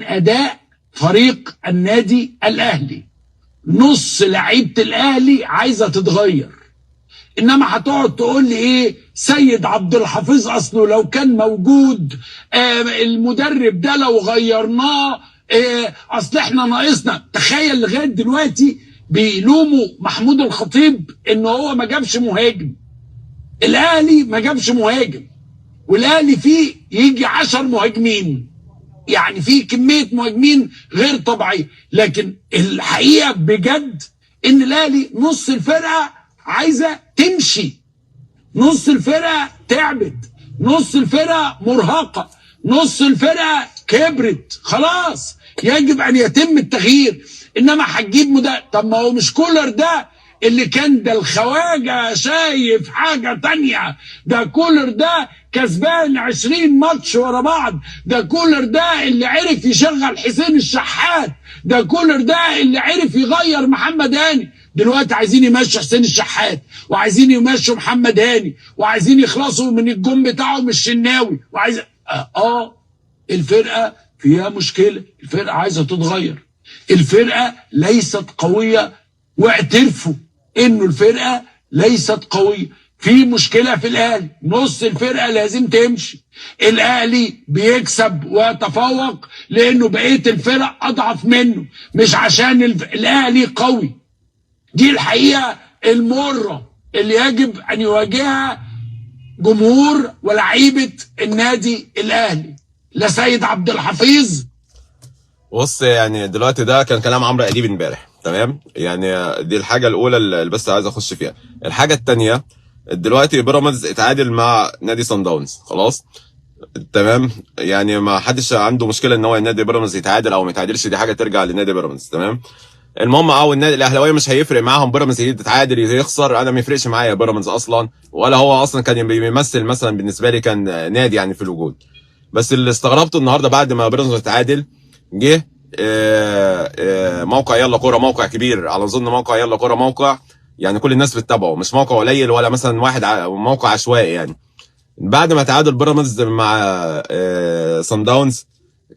اداء فريق النادي الاهلي. نص لعيبه الاهلي عايزه تتغير، انما هتقعد تقول لي ايه سيد عبد الحفيظ اصله لو كان موجود المدرب ده لو غيرناه اصل احنا ناقصنا. تخيل لغايه دلوقتي بيلوموا محمود الخطيب ان هو ما جابش مهاجم. الاهلي ما جابش مهاجم، والاهلي فيه يجي 10 مهاجمين، يعني في كميه مهاجمين غير طبيعيه. لكن الحقيقه بجد ان الاهلي نص الفرقه عايزه تمشي، نص الفرقه تعبت، نص الفرقه مرهقه، نص الفرقه كبرت، خلاص يجب ان يتم التغيير. انما هتجيب طب ما هو مش كولر ده اللي كان ده الخواجه شايف حاجه تانية، ده كولر ده كسبان 20 ماتش ورا بعض، ده كولر ده اللي عرف يشغل حسين الشحات، ده كولر ده اللي عرف يغير محمد هاني. دلوقتي عايزين يمشوا حسين الشحات، وعايزين يمشوا محمد هاني، وعايزين يخلصوا من الجون بتاعهم الشناوي، وعايز الفرقه فيها مشكله، الفرقه عايزه تتغير، الفرقه ليست قويه، واعترفوا انه الفرقه ليست قويه. في مشكله في الاهلي، نص الفرقه لازم تمشي. الاهلي بيكسب ويتفوق لانه بقيه الفرق اضعف منه، مش عشان الاهلي قوي. دي الحقيقه المره اللي يجب ان يواجهها جمهور ولاعيبه النادي الاهلي. لا سيد عبد الحفيظ. بص يعني دلوقتي ده كان كلام عمرو اديب امبارح، تمام؟ يعني دي الحاجه الاولى اللي بس عايز اخش فيها. الحاجه الثانيه، دلوقتي بيراميدز اتعادل مع نادي صن داونز، خلاص تمام؟ يعني ما حدش عنده مشكله ان هو النادي بيراميدز يتعادل او ما يتعادلش، دي حاجه ترجع للنادي بيراميدز، تمام؟ المهم النادي الاهلاويه مش هيفرق معاهم بيراميدز يتعادل يخسر، انا ما يفرقش معايا بيراميدز اصلا، ولا هو اصلا كان بيمثل مثلا بالنسبه لي كان نادي يعني في الوجود. بس اللي استغربته النهارده بعد ما بيراميدز اتعادل، جه موقع يلا كوره، موقع كبير على اظن موقع يلا كوره، موقع يعني كل الناس بتتابعه، مش موقع قليل ولا مثلا واحد موقع عشوائي يعني. بعد ما تعادل بيراميدز مع صن داونز،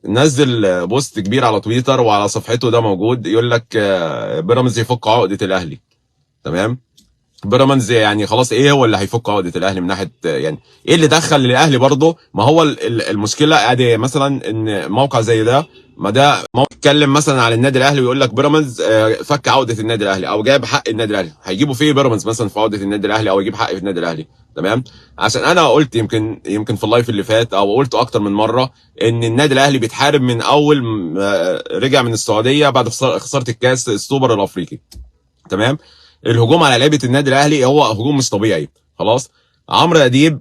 نزل بوست كبير على تويتر وعلى صفحته، ده موجود، يقول لك بيراميدز يفك عقده الاهلي، تمام؟ بيراميدز يعني خلاص ايه هو اللي هيفك عقده الاهلي من ناحيه يعني ايه اللي دخل الاهلي برضه؟ ما هو المشكله ادي مثلا ان موقع زي ده، ما ده موقع يتكلم مثلا على النادي الاهلي ويقول لك بيراميدز فك عقده النادي الاهلي او جاب حق النادي الاهلي، هيجيبوا فيه بيراميدز مثلا في عقده النادي الاهلي او يجيب حق في النادي الاهلي، تمام؟ عشان انا قلت يمكن في اللايف اللي فات او قلته اكتر من مره ان النادي الاهلي بيتحارب من اول رجع من السعوديه بعد خساره الكاس السوبر الافريقي، تمام؟ الهجوم على لعيبه النادي الاهلي هو هجوم مش طبيعي، خلاص. عمرو اديب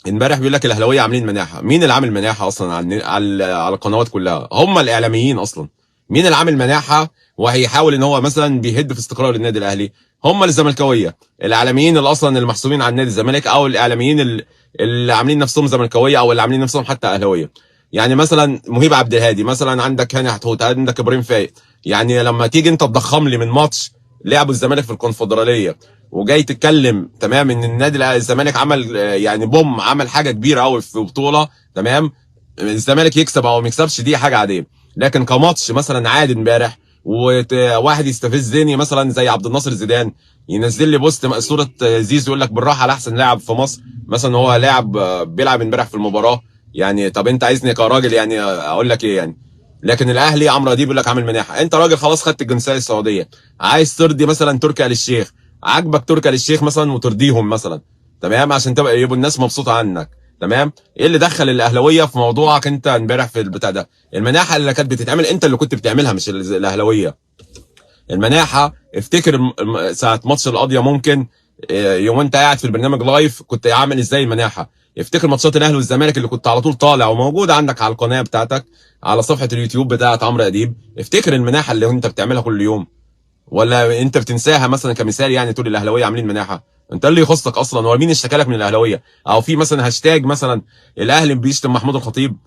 امبارح بيقول لك الاهلاويه عاملين مناحه. مين اللي عامل مناحه اصلا على القنوات كلها؟ هم الاعلاميين اصلا. مين اللي عامل مناحه وهيحاول ان هو مثلا بيهد في استقرار النادي الاهلي؟ هم الزملكاويه، الاعلاميين اللي اصلا المحسوبين على نادي الزمالك، او الاعلاميين اللي عاملين نفسهم زملكاويه او اللي عاملين نفسهم حتى اهلاويه. يعني مثلا مهيب عبد الهادي، مثلا عندك هاني حتحوت، عندك ابراهيم فايق. يعني لما تيجي انت تضخم لي من ماتش لعبوا الزمالك في الكونفدراليه وجاي تتكلم، تمام، ان النادي الزمالك عمل يعني بوم، عمل حاجه كبيره قوي في بطوله، تمام؟ الزمالك يكسب او ما يكسبش دي حاجه عاديه، لكن كماتش مثلا عادي امبارح وواحد يستفزني مثلا زي عبد الناصر زيدان ينزل لي بوست صوره زيزو يقول لك بالراحه على احسن لاعب في مصر، مثلا هو لاعب بيلعب امبارح في المباراه، يعني طب انت عايزني كراجل يعني اقول لك ايه يعني؟ لكن الاهلي عمرو اديب يقول لك عامل مناحه. انت راجل خلاص خدت الجنسيه السعوديه، عايز ترضي مثلا تركي آل الشيخ، عاجبك تركي آل الشيخ مثلا وترضيهم مثلا، تمام؟ عشان تبقى يبقوا الناس مبسوطه عنك، تمام؟ ايه اللي دخل الاهلاويه في موضوعك انت امبارح في البتاع ده؟ المناحه اللي كانت بتتعمل انت اللي كنت بتعملها مش الاهلاويه. المناحه افتكر ساعه ماتش القضيه، ممكن يوم انت قاعد في البرنامج لايف كنت عامل ازاي المناحه. افتكر ماتشات الاهلي والزمالك اللي كنت على طول طالع وموجوده عندك على القناه بتاعتك على صفحه اليوتيوب بتاعت عمرو اديب. افتكر المناحه اللي انت بتعملها كل يوم، ولا انت بتنساها مثلا كمثال يعني تقول الاهلاويه عاملين مناحه؟ انت اللي يخصك اصلا هو مين اشتكى لك من الاهلاويه؟ او في مثلا هاشتاج مثلا الاهلي بيشتم محمود الخطيب؟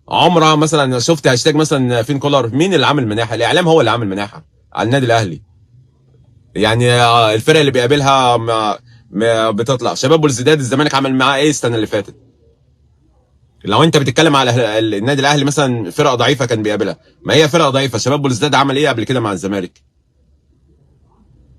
عمره مثلا شفت هاشتاج مثلا فين كولر؟ مين اللي عامل مناحه؟ الاعلام هو اللي عامل مناحه على النادي الاهلي. يعني الفرق اللي بيقابلها ما بتطلع. شباب بولزداد الزمالك عمل معاه ايه السنه اللي فاتت؟ لو انت بتتكلم على النادي الاهلي مثلا فرقه ضعيفه كان بيقابلها، ما هي فرقه ضعيفه. شباب بلوزداد عمل ايه قبل كده مع الزمالك؟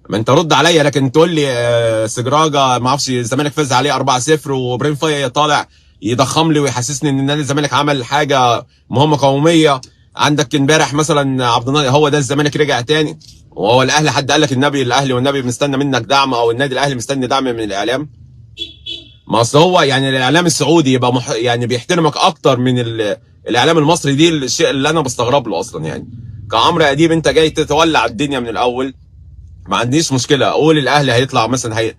ما انت رد عليا، لكن تقول لي سجراجه ما اعرفش الزمالك فاز عليه 4-0 وابراهيم فاي طالع يضخم لي ويحسسني ان نادي الزمالك عمل حاجه مهمه قوميه. عندك امبارح مثلا عبد الناصر، هو ده الزمالك رجع تاني؟ وهو الاهلي حد قال لك النبي الاهلي والنبي مستنى منك دعم، او النادي الاهلي مستني دعم من الاعلام؟ ما اصل هو يعني الاعلام السعودي يبقى يعني بيحترمك اكتر من الاعلام المصري. دي الشيء اللي انا بستغرب له اصلا. يعني كعمرو اديب انت جاي تتولع الدنيا من الاول، ما عنديش مشكله اقول الاهلي هيطلع مثلا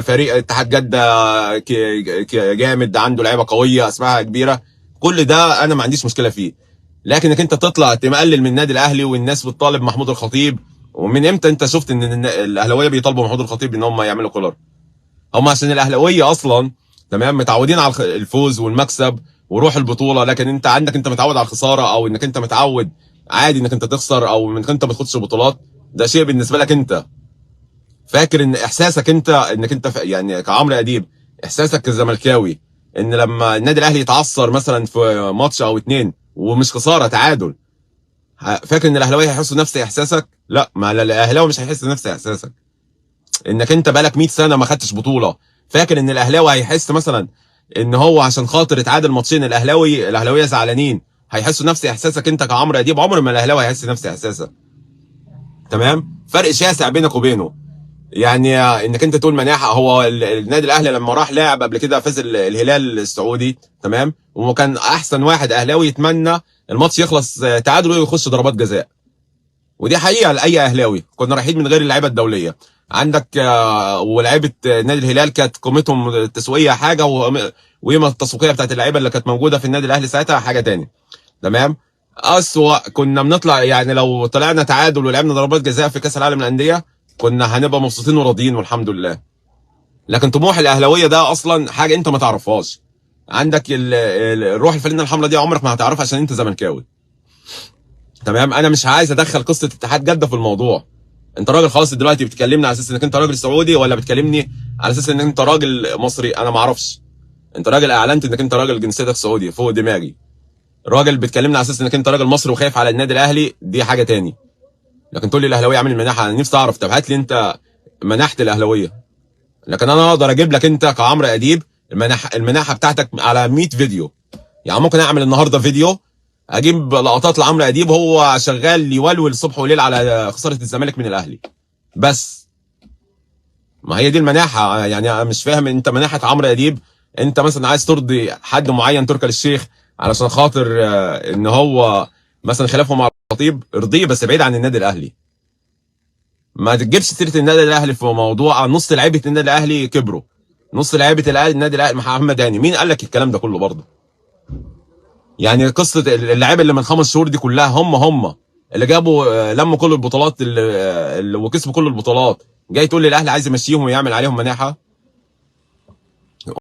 فريق اتحاد جده جامد، عنده لعيبه قويه اسمها كبيره، كل ده انا ما عنديش مشكله فيه. لكنك انت تطلع تقلل من النادي الاهلي والناس بتطالب محمود الخطيب. ومن امتى انت شفت ان الاهلاويه بيطالبوا محمود الخطيب ان هم يعملوا كولر؟ هم عشان الاهلاويه اصلا تمام متعودين على الفوز والمكسب وروح البطوله، لكن انت عندك انت متعود على الخساره، او انك انت متعود عادي انك انت تخسر، او انك انت ما تاخدش بطولات. ده شيء بالنسبه لك انت. فاكر ان احساسك انت انك انت يعني كعمرو اديب، احساسك كزملكاوي ان لما النادي الاهلي يتعثر مثلا في ماتش او اتنين ومش خساره تعادل، فاكر ان الاهلاويه هيحسوا نفس احساسك؟ لا، ما الاهلاوي مش هيحس نفس احساسك. انك انت بقالك 100 سنه ما خدتش بطوله، فاكر ان الاهلاوي هيحس مثلا ان هو عشان خاطر اتعادل ماتشين الاهلاويه زعلانين، هيحسوا نفس احساسك انت كعمرو اديب؟ عمر ما الاهلاوي هيحس نفس احساسك. تمام، فرق شاسع بينك وبينه. يعني انك انت تقول مناحه، هو النادي الاهلي لما راح لاعب قبل كده فاز الهلال السعودي تمام، وكان احسن واحد اهلاوي يتمنى الماتش يخلص تعادل ويخش ضربات جزاء. ودي حقيقه لاي اهلاوي. كنا رايحين من غير اللعيبه الدوليه. عندك ولاعيبه نادي الهلال كانت قيمتهم التسويقيه حاجه، وقيمه التسويقيه بتاعت اللعيبه اللي كانت موجوده في النادي الاهلي ساعتها حاجه تاني. تمام. اسوأ كنا بنطلع، يعني لو طلعنا تعادل ولعبنا ضربات جزاء في كاس العالم للانديه كنا هنبقى مبسوطين وراضيين والحمد لله. لكن طموح الاهلاويه ده اصلا حاجه انت ما تعرفهاش. عندك الروح الفانله الحمراء دي عمرك ما هتعرفها عشان انت زملكاوي. تمام. انا مش عايز ادخل قصه اتحاد جده في الموضوع. انت راجل خلاص دلوقتي بتكلمني على اساس انك انت راجل سعودي، ولا بتكلمني على اساس انك انت راجل مصري؟ انا ما اعرفش. انت راجل اعلنت انك انت راجل جنسيتك سعودي فوق دماغي. راجل بتكلمني على اساس انك انت راجل مصري وخايف على النادي الاهلي، دي حاجه تاني. لكن تقول لي الاهلاويه عامل مناحه، انا نفسي اعرف. طب هات لي انت مناحه الاهلاويه. لكن انا اقدر اجيب لك انت كعمرو اديب المناحه بتاعتك على 100 فيديو. يعني ممكن اعمل النهارده فيديو اجيب لقطات لعمرو اديب وهو شغال يولول الصبح وليل على خساره الزمالك من الاهلي بس. ما هي دي المناحه. يعني انا مش فاهم انت مناحه عمرو اديب، انت مثلا عايز ترضي حد معين، تركي آل الشيخ، علشان خاطر ان هو مثلا خلافه مع الخطيب، ارضيه بس بعيد عن النادي الاهلي. ما تجيبش سيره النادي الاهلي في موضوع نص لعيبه النادي الاهلي كبروا، نص لعيبه النادي الاهلي محمد هاني. مين قال لك الكلام ده كله برضه؟ يعني قصه اللعيبه اللي من 5 شهور دي كلها هم اللي جابوا لموا كل البطولات وكسبوا كل البطولات، جاي تقول لي الاهلي عايز يمشيهم ويعمل عليهم مناحه؟